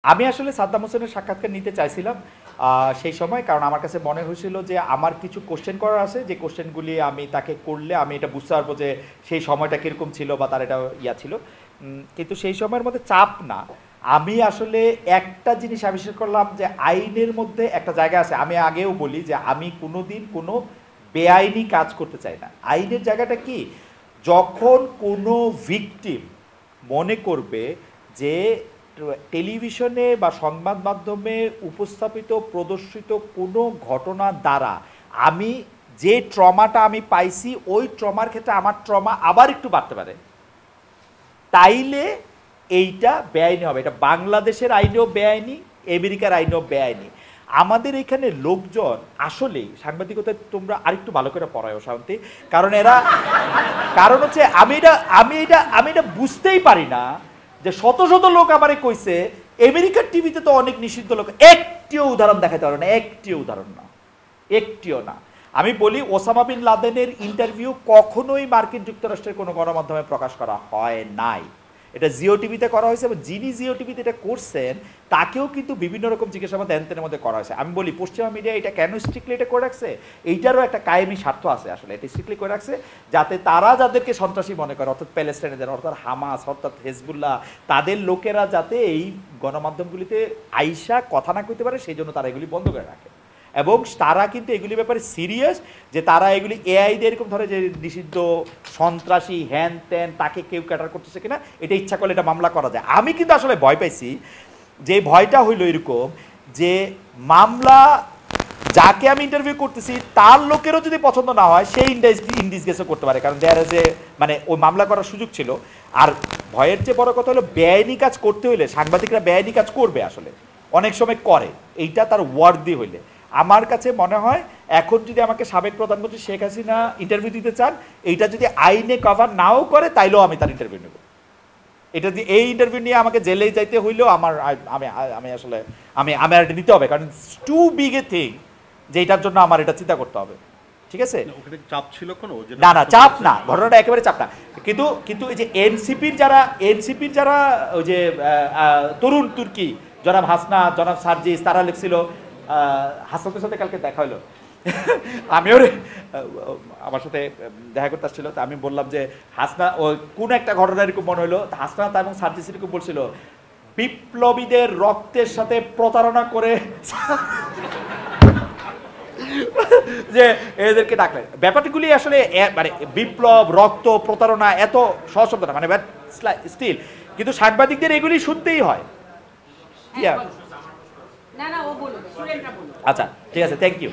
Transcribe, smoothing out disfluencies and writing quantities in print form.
আমি আসলে সাদ্দাম হোসেনের সাক্ষাৎকার নিতে চাইছিলাম সেই সময়, কারণ আমার কাছে মনে হয়েছিল যে আমার কিছু কোশ্চেন করার আছে, যে কোশ্চেনগুলি আমি তাকে করলে আমি এটা বুঝতে পারবো যে সেই সময়টা কীরকম ছিল বা তার এটা ইয়া ছিল। কিন্তু সেই সময়ের মধ্যে চাপ না, আমি আসলে একটা জিনিস আবিষ্কার করলাম যে আইনের মধ্যে একটা জায়গা আছে। আমি আগেও বলি যে আমি কোনোদিন কোনো বেআইনি কাজ করতে চাই না। আইনের জায়গাটা কি, যখন কোনো ভিকটিম মনে করবে যে টেলিভিশনে বা সংবাদ মাধ্যমে উপস্থাপিত প্রদর্শিত কোনো ঘটনার দ্বারা আমি যে ট্রমাটা আমি পাইছি ওই ট্রমার ক্ষেত্রে আমার ট্রমা আবার একটু বাড়তে পারে, তাইলে এইটা বেআইনি হবে। এটা বাংলাদেশের আইনেও বেআইনি, আমেরিকার আইনেও বেআইনি। আমাদের এখানে লোকজন আসলেই সাংবাদিকতা তোমরা আরেকটু ভালো করে পড়ায়ও শান্তি, কারণ হচ্ছে আমি এটা বুঝতেই পারি না যে শত শত লোক আমারে কইছে আমেরিকার টিভিতে তো অনেক নিষিদ্ধ লোক, একটিও উদাহরণ দেখাতে পারো না, একটিও উদাহরণ না, একটিও না। আমি বলি ওসামা বিন লাদেনের ইন্টারভিউ কখনোই মার্কিন যুক্তরাষ্ট্রের কোনো গণমাধ্যমে প্রকাশ করা হয় নাই, এটা জিও টিভিতে করা হয়েছে। এবং যিনি জিও টিভিতে এটা করছেন তাকেও কিন্তু বিভিন্ন রকম জিজ্ঞাসাবাদ এনতেনের মধ্যে করা হয়েছে। আমি বলি পশ্চিমা মিডিয়া এটা কেন স্ট্রিক্টলি এটা করে রাখছে, এইটারও একটা কায়েমি স্বার্থ আছে আসলে। এটা স্ট্রিক্টলি করে রাখছে যাতে তারা যাদেরকে সন্ত্রাসী মনে করে, অর্থাৎ প্যালেস্টাইনিদের, অর্থাৎ হামাস, অর্থাৎ হেজবুল্লাহ, তাদের লোকেরা যাতে এই গণমাধ্যমগুলিতে আইসা কথা না কইতে পারে, সেই জন্য তারা এগুলি বন্ধ করে রাখে। এবং তারা কিন্তু এগুলির ব্যাপারে সিরিয়াস, যে তারা এগুলি এআই দিয়ে এরকম ধরে যে নিষিদ্ধ সন্ত্রাসী হ্যান ত্যান তাকে কেউ ক্যাটার করতেছে কিনা, এটা ইচ্ছা করলে এটা মামলা করা যায়। আমি কিন্তু আসলে ভয় পাইছি, যে ভয়টা হইল এরকম যে মামলা যাকে আমি ইন্টারভিউ করতেছি তার লোকেরও যদি পছন্দ না হয় সেই ইনডিসগেসও করতে পারে, কারণ দেয়ার যে মানে ওই মামলা করার সুযোগ ছিল। আর ভয়ের চেয়ে বড় কথা হলো বেআইনি কাজ করতে হইলে সাংবাদিকরা বেআইনি কাজ করবে, আসলে অনেক সময় করে, এইটা তার ওয়ার্দি হইলে। আমার কাছে মনে হয় এখন যদি আমাকে সাবেক প্রধানমন্ত্রী শেখ হাসিনা ইন্টারভিউ দিতে চান, এইটা যদি আইনে কভার নাও করে তাইলেও আমি তার ইন্টারভিউ নেব। এটা যদি এই ইন্টারভিউ নিয়ে আমাকে জেলে যাইতে হইলেও আমার আমি আসলে আমি আর এটা নিতে হবে, কারণ টু বিগ এ থিং যে এটার জন্য আমার এটা চিন্তা করতে হবে। ঠিক আছে, চাপ ছিল কোনো? না না, চাপ না, ঘটনাটা একেবারে চাপ না। কিন্তু এই যে এনসিপির যারা ওই যে তরুণ তুর্কি, জনাব হাসনা, জনাব সার্জিস, তারা লিখছিল, হাসনাতের সাথে কালকে দেখা হলো, আমিও আমার সাথে দেখা করতে আসছিল, তা আমি বললাম যে হাসনা ও কোন একটা ঘটনা এরকম মনে হলো, হাসনা এবং সার্জিস এরকম বলছিল বিপ্লবীদের রক্তের সাথে প্রতারণা করে যে এদেরকে ডাকলেন। ব্যাপারগুলি আসলে মানে বিপ্লব, রক্ত, প্রতারণা এত সহজ শব্দ না, মানে স্টিল কিন্তু সাংবাদিকদের এগুলি শুনতেই হয়। আচ্ছা ঠিক আছে, থ্যাংক ইউ।